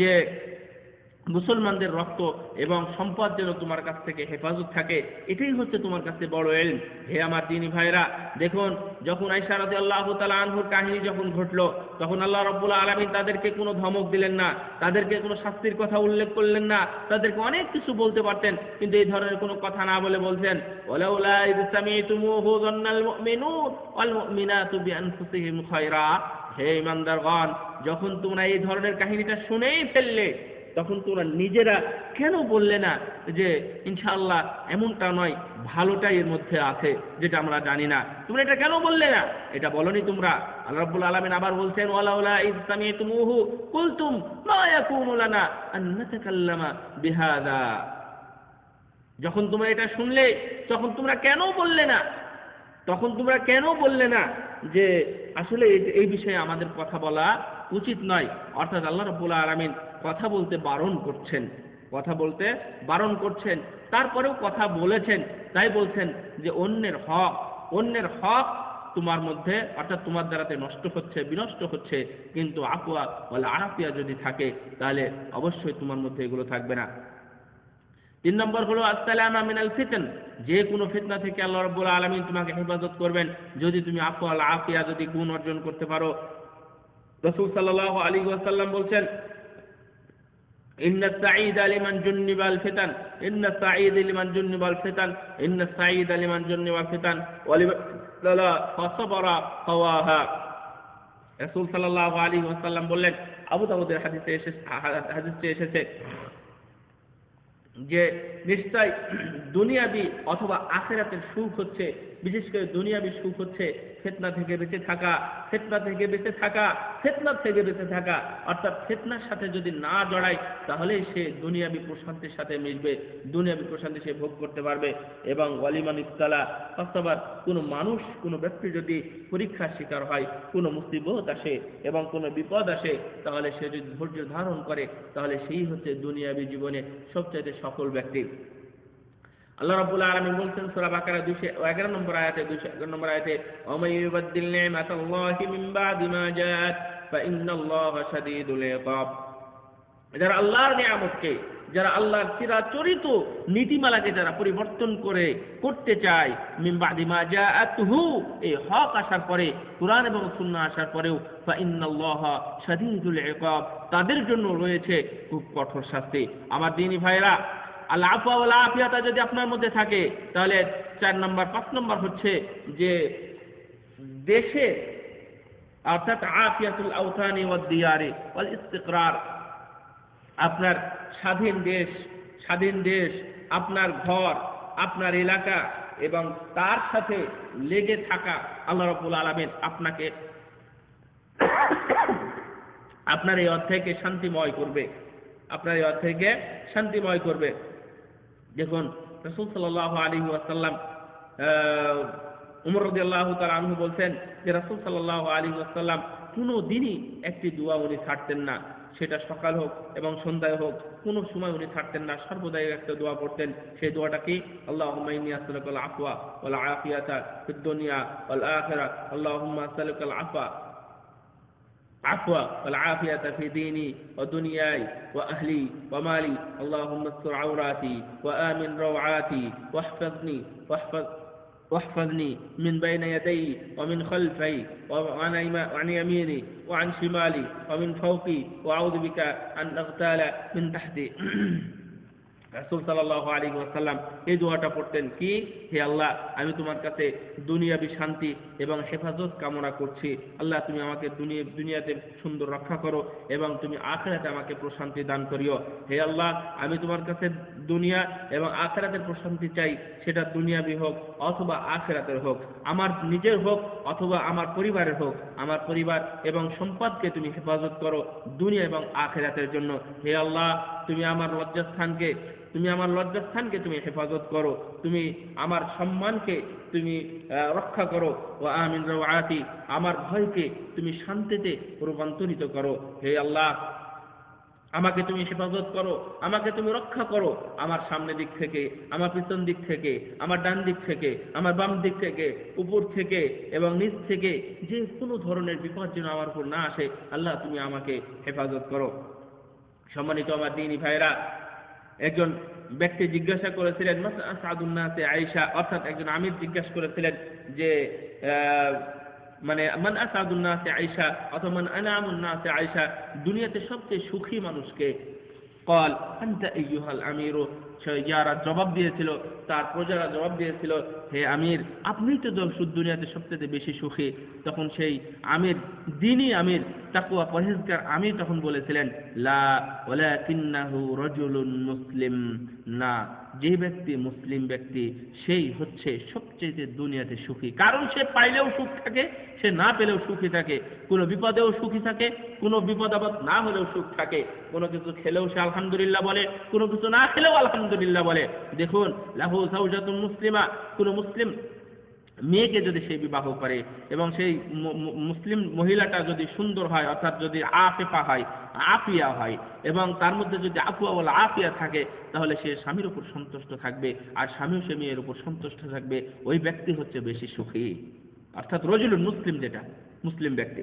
যে মুসলমানদের রক্ত এবং সম্পদ যেন তোমার কাছ থেকে হেফাজত থাকে, এটাই হচ্ছে তোমার কাছে বড় ইলম। হে আমার দ্বীনী ভাইরা, দেখুন যখন আয়েশা রাদিয়াল্লাহু তাআলা আনহুর কাহিনী যখন ঘটলো, তখন আল্লাহ রাব্বুল আলামিন তাদেরকে কোনো ধমক দিলেন না, তাদেরকে কোনো শাস্তির কথা উল্লেখ করলেন না, তাদেরকে অনেক কিছু বলতে পারতেন, কিন্তু এই ধরনের কোনো কথা না বলে বলছেন ওয়ালাউলা ইয সামিতুমুহু যান্নাল মুমিনুন ওয়াল মুমিনাতু বিআনফুসিহিম খায়রা, হে ঈমানদারগণ, যখন তোমরা এই ধরনের কাহিনীটা শুনেই ফেললে তখন তোমরা নিজেরা কেন বললে না যে ইনশাআল্লাহ এমনটা নয়, ভালোটাই এর মধ্যে আছে যেটা আমরা জানি না, তোমরা এটা কেন বললে না? এটা বলনি তোমরা। আল্লাহ রাব্বুল আলামিন আবার বলছেন ওয়ালাউলা ইয সামিতুমুহু কুলতুম মা ইয়াকুনু লানা আন নাতাকাল্লামা বিহাযা, যখন তোমরা এটা শুনলে তখন তোমরা কেন বললে না যে আসলে এই বিষয়ে আমাদের কথা বলা উচিত নয়। অর্থাৎ আল্লাহ রাব্বুল আলামিন কথা বলতে বারণ করছেন, তারপরেও কথা বলেছেন, তাই বলছেন যে অন্যের হক তোমার মধ্যে অর্থাৎ তোমার দ্বারাতে বিনষ্ট হচ্ছে, কিন্তু আফওয়া ওয়াল আফিয়া যদি থাকে তাহলে অবশ্যই তোমার মধ্যে এগুলো থাকবে না। 3 নম্বর হলো আসসালামা মিনাল ফিতন, যে কোনো ফিতনা থেকে আল্লাহ রাব্বুল আলামিন তোমাকে হেফাজত করবেন যদি তুমি আফওয়া ওয়াল আফিয়া যদি গুণ অর্জন করতে পারো। রাসূল সাল্লাল্লাহু আলাইহি ওয়াসাল্লাম বলছেন ইন্না সাঈদা লিমান জুন্নিবাল ফিতান, ইন্না সাঈদ লিমান জুন্নিবাল ফিতান, ইন্না সাঈদা লিমান জুন্নিবাল ফিতান ওয়া লিমান ফাসাবারা ফাওয়াহা। রাসূল সাল্লাল্লাহু আলাইহি ওয়াসাল্লাম বললেন, আবু দাউদের হাদিসে এসেছে যে নিশ্চয় দুনিয়াবি অথবা আখিরাতের সুখ হচ্ছে, বিশেষ করে দুনিয়াবি সুখ হচ্ছে ফিতনা থেকে বেঁচে থাকা, ফিতনা থেকে বেঁচে থাকা, ফিতনা থেকে বেঁচে থাকা। অর্থাৎ ফিতনার সাথে যদি না জড়ায় তাহলে সে দুনিয়াবি প্রশান্তির সাথে মিশবে, দুনিয়াবি প্রশান্তি সে ভোগ করতে পারবে। এবং ওয়ালিমান ইবতালা অথবা কোনো মানুষ, কোনো ব্যক্তি যদি পরীক্ষার শিকার হয়, কোনো মুসিবত আসে এবং কোনো বিপদ আসে, তাহলে সে যদি ধৈর্য ধারণ করে তাহলে সেই হচ্ছে দুনিয়াবি জীবনে সবচেয়ে সফল ব্যক্তি। আল্লাহ রাব্বুল আলামিন বলছেন সূরা বাকারা 211 নম্বর আয়াতে, 211 নম্বর আয়াতে, ওয়ামাই ইউবাদদিল নি'মাতাল্লাহি মিন বাদি মা জাআত ফাইন্নাল্লাহা শাদীদুল ইকাব। যারা আল্লাহর নিয়ামতকে, যারা আল্লাহর চিরাচরিত নীতিমালাকে যারা পরিবর্তন করতে চায়, মিন বাদি মা জাআতুহু, এই হক আসার পরে, কুরআন এবং সুন্নাহ আসার পরেও, ফাইন্নাল্লাহা শাদীদুল ইকাব, তাদের জন্য রয়েছে খুব কঠোর শাস্তি। আমার দ্বীনি ভাইরা, আল আফওয়া ওয়াল আফিয়াতা যদি আপনার মধ্যে থাকে তাহলে 4 নম্বর 5 নম্বর হচ্ছে যে দেশে অর্থাৎ আফিয়াতুল আওতানি ওয়াদ দিয়ারি ওয়াল ইস্তিকরার, আপনার স্বাধীন দেশ, আপনার ঘর, আপনার এলাকা এবং তার সাথে লেগে থাকা। আল্লাহ রাব্বুল আলামিন আপনাকে আপনার এই অধ্যায়কে শান্তিময় করবে, আপনার এই অধ্যায়কে শান্তিময় করবে। দেখুন রাসূল সাল্লাল্লাহু আলাইহি ওয়াসাল্লাম, উমর রাদিয়াল্লাহু তাআলা আনহু বলছেন যে রাসূল সাল্লাল্লাহু আলাইহি ওয়াসাল্লাম কোনো দিনই একটি দোয়া উনি ছাড়তেন না, সেটা সকাল হোক এবং সন্ধ্যায় হোক, কোনো সময় উনি ছাড়তেন না, সর্বদাই একটা দোয়া পড়তেন। সেই দোয়াটা কি? আল্লাহুম্মা ইন্নী আসআলুকাল আফওয়া ওয়াল আফিয়াতা ফিদ দুনিয়া ওয়াল আখিরাহ, আল্লাহুম্মা আসআলুকাল عفوا والعافية في ديني ودنياي وأهلي ومالي، اللهم استر عوراتي وآمن روعاتي واحفظني من بين يدي ومن خلفي وعن يميني وعن شمالي ومن فوقي وأعوذ بك أن أغتال من تحتي। রাসূল সাল্লাল্লাহু আলাইহি ওয়াসাল্লাম এই দোয়াটা পড়তেন কি? হে আল্লাহ, আমি তোমার কাছে দুনিয়াবি শান্তি এবং হেফাজত কামনা করছি। আল্লাহ, তুমি আমাকে দুনিয়াতে সুন্দর রক্ষা করো এবং তুমি আখিরাতে আমাকে প্রশান্তি দান করিও। হে আল্লাহ, আমি তোমার কাছে দুনিয়া এবং আখিরাতের প্রশান্তি চাই, সেটা দুনিয়াবি হোক অথবা আখিরাতের হোক, আমার নিজের হোক অথবা আমার পরিবারের হোক। আমার পরিবার এবং সম্পদকে তুমি হেফাজত করো দুনিয়া এবং আখিরাতের জন্য। হে আল্লাহ, তুমি আমার লজ্জাস্থানকে তুমি হেফাজত করো, তুমি আমার সম্মানকে তুমি রক্ষা করো। ও আমিন রাওয়াতি, আমার ভয়কে তুমি শান্তিতে রূপান্তরিত করো। হে আল্লাহ, আমাকে তুমি হেফাজত করো, আমাকে তুমি রক্ষা করো, আমার সামনের দিক থেকে, আমার পিছন দিক থেকে, আমার ডান দিক থেকে, আমার বাম দিক থেকে, উপর থেকে এবং নিচ থেকে যে কোনো ধরনের বিপদ যেন আমার উপর না আসে। আল্লাহ, তুমি আমাকে হেফাজত করো। সম্মানিত আমার দ্বীনি ভাইরা, একজন ব্যক্তি জিজ্ঞাসা করেছিলেন মান আসাদুন নাসে আয়েশা, অর্থাৎ একজন আমির জিজ্ঞাসা করেছিলেন যে মান আসাদুন নাসে আয়েশা অথবা মান আনামুন নাসে আয়েশা, দুনিয়াতে সবচেয়ে সুখী মানুষকে? قال أنت أيها الأمير, যারা জবাব দিয়েছিল, তার প্রজারা জবাব দিয়েছিল, হে আমির, আপনিই তো দুনিয়াতে সবচেয়ে বেশি সুখী। তখন সেই আমির, দ্বীনি আমির, তাকওয়া পরহেজগার আমির তখন বলেছিলেন, লা ওয়ালাকিন্নাহু রাজুলুন মুসলিম, না, যে ব্যক্তি মুসলিম ব্যক্তি সেই হচ্ছে সবচেয়ে দুনিয়াতে সুখী। কারণ সে পাইলেও সুখ থাকে, সে না পেলেও সুখী থাকে, কোনো বিপদেও সুখী থাকে, কোনো বিপদ আপদ না হলেও সুখ থাকে, কোনো কিছু খেলেও সে আলহামদুলিল্লাহ বলে, কোনো কিছু না খেলেও আলহামদুলিল্লাহ বলে। দেখুন, লাহু যাওজাতুন মুসলিমা, কোনো মুসলিম মেয়েকে যদি সে বিবাহ করে এবং সেই মুসলিম মহিলাটা যদি সুন্দর হয়, অর্থাৎ যদি আফিফা হয়, আফিয়া হয় এবং তার মধ্যে যদি আফওয়া ওয়াল আফিয়া থাকে, তাহলে সে স্বামীর উপর সন্তুষ্ট থাকবে আর স্বামীও সে মেয়ের উপর সন্তুষ্ট থাকবে। ওই ব্যক্তি হচ্ছে বেশি সুখী, অর্থাৎ রজুলুন মুসলিম, যেটা মুসলিম ব্যক্তি।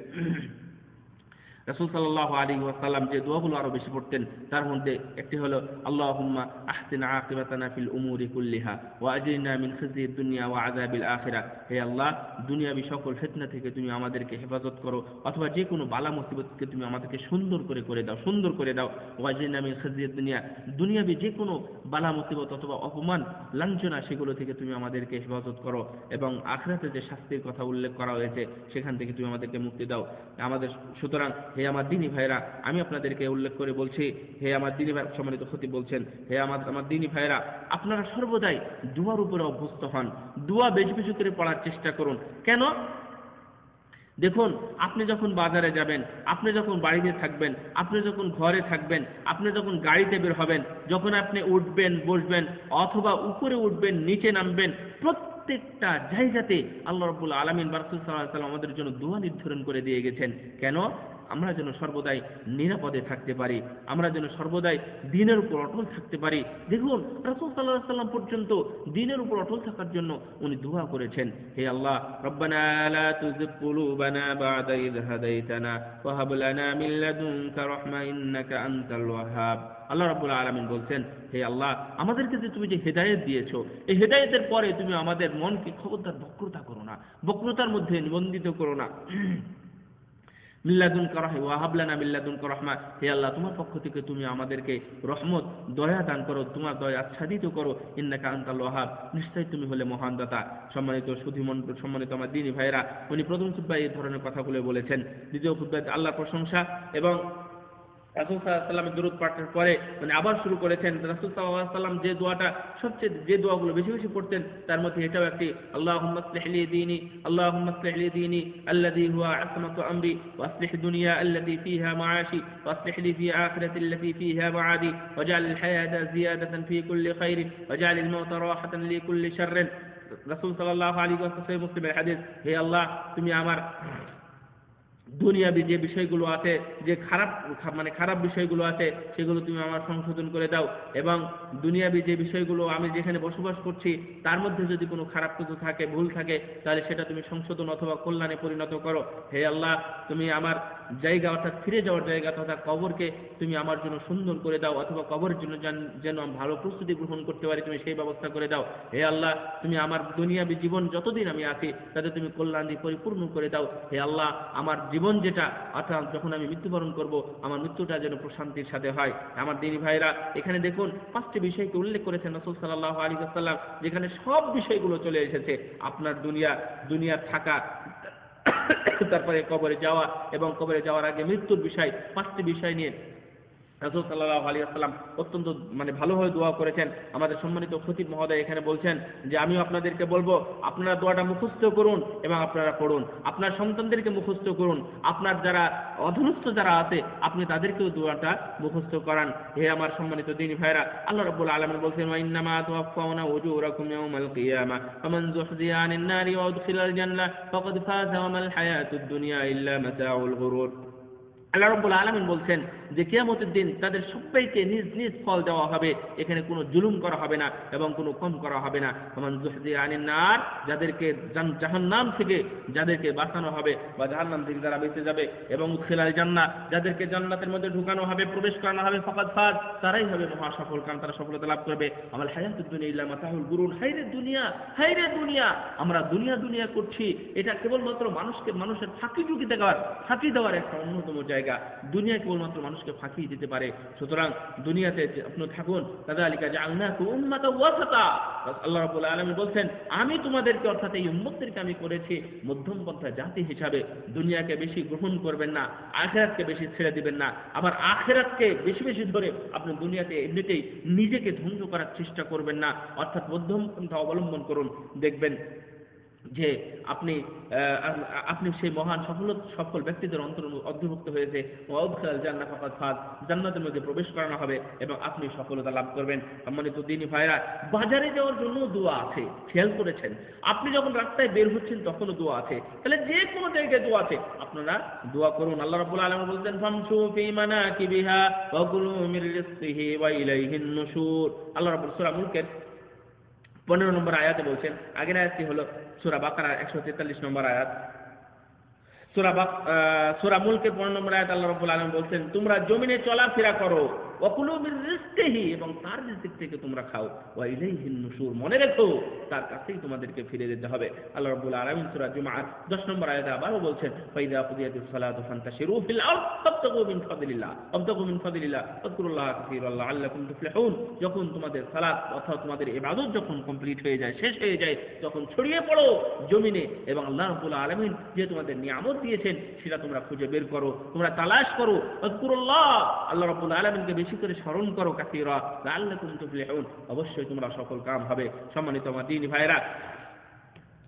রাসূল সাল্লাল্লাহু আলাইহি ওয়াসাল্লাম যে দোয়াগুলো আরো বেশি পড়তেন তার মধ্যে একটি হলো আল্লাহুম্মা আহসিন আকিবাতানা ফিল উমুরি কুল্লিহা ওয়া আজরিনা মিন খিজিদ দুনিয়া ওয়া আযাবিল আখিরাহ। হে আল্লাহ, দুনিয়াবী সকল ফিতনা থেকে তুমি আমাদেরকে হেফাজত করো, অথবা যে কোনো বালা মুসিবতকে তুমি আমাদেরকে সুন্দর করে দাও, সুন্দর করে দাও। ওয়া আজরিনা মিন খিজিদ দুনিয়া, দুনিয়াবী যে কোনো বালা মুসিবত অথবা অপমান লাঞ্ছনা সেগুলো থেকে তুমি আমাদেরকে হেফাজত করো, এবং আখিরাতে যে শাস্তির কথা উল্লেখ করা হয়েছে সেখান থেকে তুমি আমাদেরকে মুক্তি দাও। আমাদের সুতরাং হে আমার দ্বীনী ভাইরা, আমি আপনাদেরকে উল্লেখ করে বলছি, হে আমার দ্বীনী ভাই, সম্মানিত খতিব বলছেন, হে আমার দ্বীনী ভাইরা, আপনারা সর্বদাই দোয়ার উপরে অভ্যস্ত হন, দোয়া বেশি বেশি করে পড়ার চেষ্টা করুন। কেন? দেখুন, আপনি যখন বাজারে যাবেন, আপনি যখন বাড়িতে থাকবেন, আপনি যখন ঘরে থাকবেন, আপনি যখন গাড়িতে বের হবেন, যখন আপনি উঠবেন বসবেন অথবা উপরে উঠবেন নিচে নামবেন, প্রত্যেকটা জায়গাতে আল্লাহ রাব্বুল আলামিন রাসূল সাল্লাল্লাহু আলাইহি ওয়াসাল্লাম আমাদের জন্য দোয়া নির্ধারণ করে দিয়ে গেছেন। কেন? আমরা যেন সর্বদাই নিরাপদে থাকতে পারি, আমরা যেন সর্বদাই দ্বীনের উপর অটল থাকতে পারি। দেখুন, রাসূল সাল্লাল্লাহু আলাইহি ওয়াসাল্লাম পর্যন্ত দ্বীনের উপর অটল থাকার জন্য উনি দোয়া করেছেন, হে আল্লাহ, রব্বানা লা তুযিগ কুলুবানা বা'দা ইয হাদাইতানা ওয়া হাব লানা মিন লাদুনকা রাহমা ইন্নাকা আনতাল ওয়াহ্হাব। আল্লাহ রাব্বুল আলামিন বলছেন, হে আল্লাহ, আমাদেরকে যে তুমি যে হেদায়েত দিয়েছো, এই হেদায়েতের পরে তুমি আমাদের মনকে খবরদার বক্রতা করো না, বক্রতার মধ্যে নিবন্ধিত করো না। মিল্লাদুনকা রাহমা ওয়া হাব লানা মিল্লাদুনকা রাহমা, হে আল্লাহ, তোমার পক্ষ থেকে তুমি আমাদেরকে রহমত, দয়া দান করো, তোমার দয়া আচ্ছাদিত করো, ইন্নাকা আনতাল ওয়াহ্হাব, নিশ্চয়ই তুমি হলে মহান দাতা। সম্মানিত সুধীমণ্ডলী, সম্মানিত আমার দ্বীনী ভাইরা, উনি প্রথম খুতবায় এই ধরনের কথাগুলো বলেছেন। দ্বিতীয় খুতবায় আল্লাহর প্রশংসা এবং রাসূল সাল্লাল্লাহু আলাইহি ওয়াসাল্লামের দরুদ পাঠের পরে আবার শুরু করেছেন। রাসূল সাল্লাল্লাহু আলাইহি ওয়াসাল্লাম যে দোয়াটা সবচেয়ে, যে দোয়াগুলো বেশি বেশি পড়তেন তার মধ্যে এটাও একটি, আল্লাহুম্মা আসলিহ লি দীনি, আল্লাহুম্মা আসলিহ লি দীনি আল্লাযী হুয়া আসমাতু আমরি ওয়া আসলিহ দুনিয়া আল্লাতী ফীহা মাআশি ওয়া আসলিহ লি ফী আখিরাতি আল্লাতী ফীহা মাআদি ওয়াজআল আল হায়াতা জিয়াদাতান ফী কুল্লি খাইরিন ওয়াজআল আল মাউতা রাহাতান লি কুল্লি শাররিন। রাসূল সাল্লাল্লাহু আলাইহি ওয়াসাল্লাম মুসলিমের হাদিস, হে আল্লাহ, তুমি আমার দুনিয়াবি যে বিষয়গুলো আছে, যে খারাপ বিষয়গুলো আছে সেগুলো তুমি আমার সংশোধন করে দাও, এবং দুনিয়াবি যে বিষয়গুলো আমি যেখানে বসবাস করছি তার মধ্যে যদি কোনো খারাপ কিছু থাকে, ভুল থাকে, তাহলে সেটা তুমি সংশোধন অথবা কল্যাণে পরিণত করো। হে আল্লাহ, তুমি আমার জায়গা অর্থাৎ ফিরে যাওয়ার জায়গা তথা কবরকে তুমি আমার জন্য সুন্দর করে দাও, অথবা কবরের জন্য যেন আমি ভালো প্রস্তুতি গ্রহণ করতে পারি, তুমি সেই ব্যবস্থা করে দাও। হে আল্লাহ, তুমি আমার দুনিয়াবি জীবন যতদিন আমি আছি তাতে তুমি কল্যাণ দিয়ে পরিপূর্ণ করে দাও। হে আল্লাহ, আমার জীবন যেটা, অর্থাৎ যখন আমি মৃত্যুবরণ করব, আমার মৃত্যুটা যেন প্রশান্তির সাথে হয়। আমার দ্বীনী ভাইরা, এখানে দেখুন 5টি বিষয়কে উল্লেখ করেছেন রাসূল সাল্লাল্লাহু আলাইহি ওয়াসাল্লাম, যেখানে সব বিষয়গুলো চলে এসেছে। আপনার দুনিয়ার থাকা, তারপরে কবরে যাওয়া, এবং কবরে যাওয়ার আগে মৃত্যুর বিষয়, 5টি বিষয় নিয়ে রাসূল সাল্লাল্লাহু আলাইহি ওয়াসাল্লাম অত্যন্ত ভালোভাবে দোয়া করেছেন। আমাদের সম্মানিত খতিব মহোদয় এখানে বলছেন যে আমিও আপনাদেরকে বলবো, আপনারা দোয়াটা মুখস্থ করুন এবং আপনারা পড়ুন, আপনার সন্তানদেরকে মুখস্থ করুন, আপনার যারা অধীনস্থ যারা আছে আপনি তাদেরকেও দোয়াটা মুখস্থ করান। হে আমার সম্মানিত দ্বীনী ভাইরা, আল্লাহ রাব্বুল আলামিন বলছেন, ওয়া ইন্নামা তুওয়াফাউনা উজুরাকুম ইয়াওমাল কিয়ামা ফামান যুহজিয়া আনিন নারি ওয়া উদখিলাল জান্নাহ ফাকাদ ফাযা ওয়া মাল হায়াতুদ দুনিয়া ইল্লা মাতাউল গুরুর। আল্লাহ রাব্বুল আলামিন বলছেন যে কিয়ামতের দিন তাদের সবাইকে নিজ নিজ ফল দেওয়া হবে, এখানে কোনো জুলুম করা হবে না এবং কোনো কম করা হবে না। ফামান যুহজিয়া আনিন নার, যাদেরকে জাহান্নাম থেকে যাদেরকে বাঁচানো হবে বা জাহান্নাম থেকে যারা বেঁচে যাবে, এবং উদখিলাল জান্নাহ, যাদেরকে জান্নাতের মধ্যে ঢুকানো হবে, প্রবেশ করানো হবে, ফাকাদ ফাজ, তারাই হবে মহা সফল, কারণ তারা সফলতা লাভ করবে। আমাল হায়াতুদ দুনিয়া ইল্লা মাতাউল গুরুর। হায়রে দুনিয়া, আমরা দুনিয়া করছি, এটা কেবলমাত্র মানুষের ফাঁকি দেওয়ার একটা অন্যতম জায়গা। দুনিয়া কেবলমাত্র মানুষকে ফাঁকি দিতে পারে। সুতরাং দুনিয়াতে আপনি থাকুন, কাযালিকা জাআলনাকুম উম্মাতাও ওয়াসাতা। আল্লাহ রাব্বুল আলামিন বলছেন, আমি তোমাদেরকে, অর্থাৎ এই উম্মতদেরকে আমি করেছি মধ্যমপন্থা জাতি হিসাবে। দুনিয়াকে বেশি গ্রহণ করবেন না, আখিরাতকে বেশি ছেড়ে দিবেন না। আবার আখিরাতকে বেশি বেশি ধরে আপনি দুনিয়াতে এমনিতেই নিজেকে ধ্বংস করার চেষ্টা করবেন না, অর্থাৎ মধ্যমপন্থা অবলম্বন করুন। দেখবেন যে আপনি সেই মহান সফল ব্যক্তিদের অন্তর্ভুক্ত হয়েছে। জান্নাতের মধ্যে প্রবেশ করানো হবে এবং আপনি সফলতা লাভ করবেন। সম্মানিত দ্বীনী ভাইরা, বাজারে যাওয়ার জন্য দোয়া আছে, খেয়াল করেছেন? আপনি যখন রাস্তায় বের হচ্ছেন তখনও দোয়া আছে, তাহলে যে কোনো জায়গায় দোয়া আছে, আপনারা দোয়া করুন। আল্লাহ রাব্বুল আলামিন বলছেন, ফামশু ফি মানাকিবিহা ওয়া কুলু মির রিজকিহি ওয়া ইলাইহিন নুশুর। আল্লাহ রাব্বুল সূরা মুলকের 15 নম্বর আয়াতে বলছেন, আগের আয়াতটি হলো সূরা বাকারার 143 নম্বর আয়াত, সূরা মুলকের 15 নম্বর আয়াত আল্লাহ রাব্বুল আলামিন বলছেন, তোমরা জমিনে চলাফেরা করো, ওয়াকুলু মির রিজকিহি, এবং তার রিজিক থেকে তোমরা খাও, ওয়া ইলাইহিন নুশুর, মনে রেখো তার কাছেই তোমাদেরকে ফিরে যেতে হবে। আল্লাহ রাব্বুল আলামিন সূরা জুমআর 10 নম্বর আয়াতে আবারও বলছেন, ফাইযা কুদিয়াতিস সালাতু ফান্তাশিরু ফিল আরদ ওয়াবতাগু মিন ফাদলিল্লাহ ওয়াযকুরুল্লাহা কাসীরান লাআল্লাকুম তুফলিহুন। যখন তোমাদের সালাত অথবা তোমাদের ইবাদত যখন কমপ্লিট হয়ে যায়, শেষ হয়ে যায়, তখন ছড়িয়ে পড়ো জমিনে এবং আল্লাহ রাব্বুল আলামিন যে তোমাদের নিয়ামত দিয়েছেন সেটা তোমরা খুঁজে বের করো, তোমরা তালাশ করো। ওয়াযকুরুল্লাহ, আল্লাহ রাব্বুল আলামিনকে বেশি করে স্মরণ করো, কাসীরা লাআল্লাকুম তুফলিহুন, অবশ্যই তোমরা সফল কাম হবে। সম্মানিত আমার দ্বীনি ভাইরা,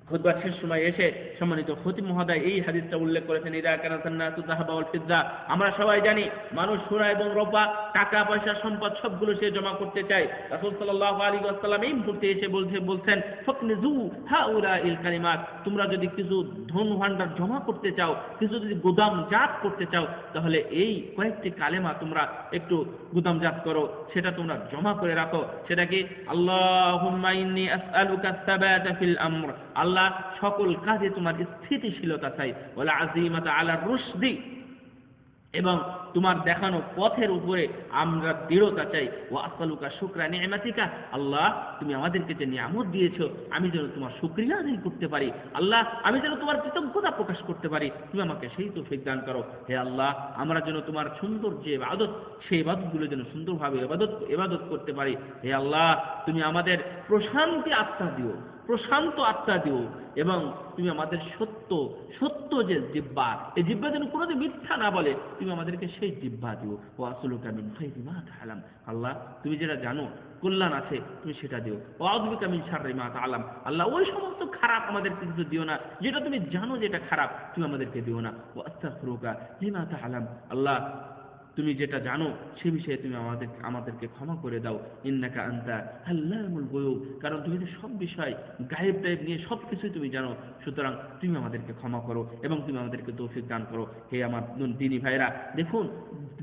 খুতবার শেষ সময় এসে সম্মানিত খতিব মহোদয় এই হাদিসটা উল্লেখ করেছেন, ইদা কানাতান নাসু যাহাবা ওয়াল ফিদ্দা। আমরা সবাই জানি মানুষ সোনা এবং রূপা, টাকা পয়সা, সম্পদ সবগুলো সে জমা করতে চায়। রাসূল সাল্লাল্লাহু আলাইহি ওয়াসাল্লাম এই মুহূর্তে এসে বলছেন, ফাকনিজু হাউলাইল কালিমাত, তোমরা যদি কিছু ধন ভাণ্ডার জমা করতে চাও, কিছু যদি গুদামজাত করতে চাও, তাহলে এই কয়েকটি কালেমা তোমরা একটু গুদামজাত করো, সেটা তোমরা জমা করে রাখো। সেটা কি? আল্লাহুম্মা ইন্নী আসআলুকা আস-সাবাতা ফিল আমর, আল্লাহ সকল কাজে তোমার স্থিতিশীলতা চাই, ওয়ালা আযীমাতা আলা রুশদি, এবং তোমার দেখানো পথের উপরে আমরা দৃঢ়তা চাই। ওয়া আসআলুকা শুকরা নি'মাতিকা, আল্লাহ তুমি আমাদেরকে যে নিয়ামত দিয়েছো আমি যেন তোমার শুকরিয়া আদায় করতে পারি, আল্লাহ আমি যেন তোমার কৃতজ্ঞতা প্রকাশ করতে পারি, তুমি আমাকে সেই তৌফিক দান করো। হে আল্লাহ, আমরা যেন তোমার সুন্দর যে ইবাদত, সেই ইবাদতগুলো যেন সুন্দরভাবে ইবাদত করতে পারি। হে আল্লাহ, তুমি আমাদের প্রশান্ত আত্মা দিও, এবং তুমি আমাদের সত্য যে জিহ্বা, এই জিহ্বা যেন কোনোদিন মিথ্যা না বলে, তুমি আমাদেরকে সেই জিহ্বা দিও। ওয়া আসলুকা মিন খাইরি মা তাআলাম, আল্লাহ তুমি যেটা জানো কল্যাণ আছে তুমি সেটা দিও। ওয়া আউযুবিকা মিন শাররি মা তাআলাম, আল্লাহ ওই সমস্ত খারাপ আমাদেরকে কিছু দিও না, যেটা তুমি জানো যেটা খারাপ তুমি আমাদেরকে দিও না। ওয়া আস্তাগফিরুকা লিমা তাআলাম, আল্লাহ তুমি যেটা জানো সে বিষয়ে তুমি আমাদেরকে ক্ষমা করে দাও। ইন্নাকা আনতা আল্লামুল গায়ুব, কারণ তুমি তো সব বিষয় গায়েব টাইব নিয়ে সব কিছুই তুমি জানো, সুতরাং তুমি আমাদেরকে ক্ষমা করো এবং তুমি আমাদেরকে তৌফিক দান করো। হে আমার দ্বীনি ভাইরা, দেখুন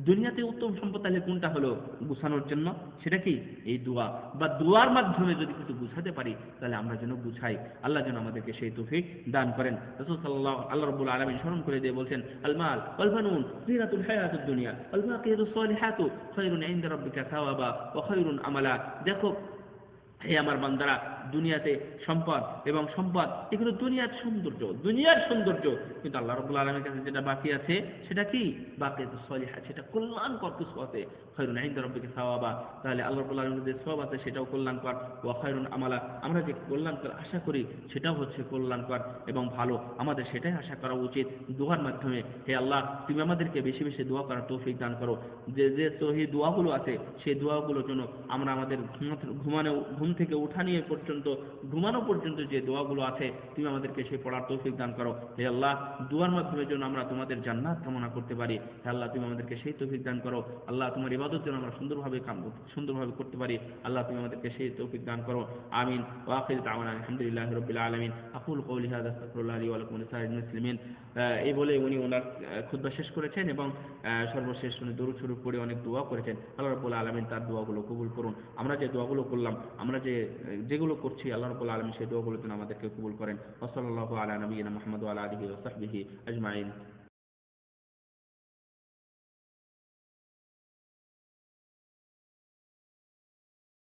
দুনিয়াতে উত্তম সম্পদ তাহলে কোনটা হলো? গুছানোর জন্য, সেটা কি? এই দোয়া, বা দোয়ার মাধ্যমে যদি কিছু গুছাতে পারি তাহলে আমরা যেন গুছাই, আল্লাহ যেন আমাদেরকে সেই তৌফিক দান করেন। রাসূল সাল্লাল্লাহু আল্লাহ রাব্বুল আলামিন স্মরণ করে দিয়ে বলছেন, আল মাল ওয়াল বানুন জিনাতুল হায়াতুদ দুনিয়া ওয়াল বাকিয়াতুস সালিহাতু খায়রুন ইনদা রাব্বিকা সাওয়াবা ওয়া খায়রুন আমালা। দেখো হে আমার বান্দারা, দুনিয়াতে সম্পদ এগুলো দুনিয়ার সৌন্দর্য, কিন্তু আল্লাহ রাব্বুল আলামিনের কাছে যেটা বাকি আছে সেটা কি? বাকিয়াতুস সালিহাত, সেটা কল্যাণকর কিছু আছে। খায়রুন ইনদা রাব্বিকা সাওয়াবা, তাহলে আল্লাহ রাব্বুল আলামিনের যে সওয়াব আছে সেটাও কল্যাণকর। ওয়া খায়রুন আমালা, আমরা যে কল্যাণকর আশা করি সেটাও হচ্ছে কল্যাণকর এবং ভালো, আমাদের সেটাই আশা করা উচিত দোয়ার মাধ্যমে। হে আল্লাহ, তুমি আমাদেরকে বেশি বেশি দোয়া করার তৌফিক দান করো। যে সহি দোয়াগুলো আছে সেই দোয়াগুলোর জন্য আমরা আমাদের ঘুম থেকে ঘুমানো পর্যন্ত যে দোয়াগুলো আছে তুমি আমাদেরকে সেই পড়ার তৌফিক দান করো। হে আল্লাহ, দোয়ার মাধ্যমে যেন আমরা তোমাদের জান্নাত কামনা করতে পারি। হে আল্লাহ, তুমি আমাদেরকে সেই তৌফিক দান করো। আল্লাহ, তোমার ইবাদত যেন আমরা সুন্দরভাবে করতে পারি। আল্লাহ, তুমি আমাদেরকে সেই তৌফিক দান করো। আমিন। ওয়া আখিরু দাওয়ানা আলহামদুলিল্লাহি রাব্বিল আলামিন। আকুলু কওলি হাযা আস্তাগফিরুল্লাহ লি ওয়া লাকুম ওয়া লিসাইরিল মুসলিমিন। এই বলে উনি ওনার খুতবা শেষ করেছেন এবং সর্বশেষ উনি দরুদ শরীফ পড়ে অনেক দোয়া করেছেন। আল্লাহ রাব্বুল আলামিন তার দোয়াগুলো কবুল করুন। আমরা যে দোয়াগুলো করলাম, আমরা যেগুলো করছি, আল্লাহ রাব্বুল আলামিন সেই দোয়াগুলো যেন আমাদেরকে কবুল করেন। ওয়া সাল্লাল্লাহু আলা নবিয়িনা মুহাম্মদ ওয়া আলা আলিহি ওয়া সাহবিহি আজমাইন।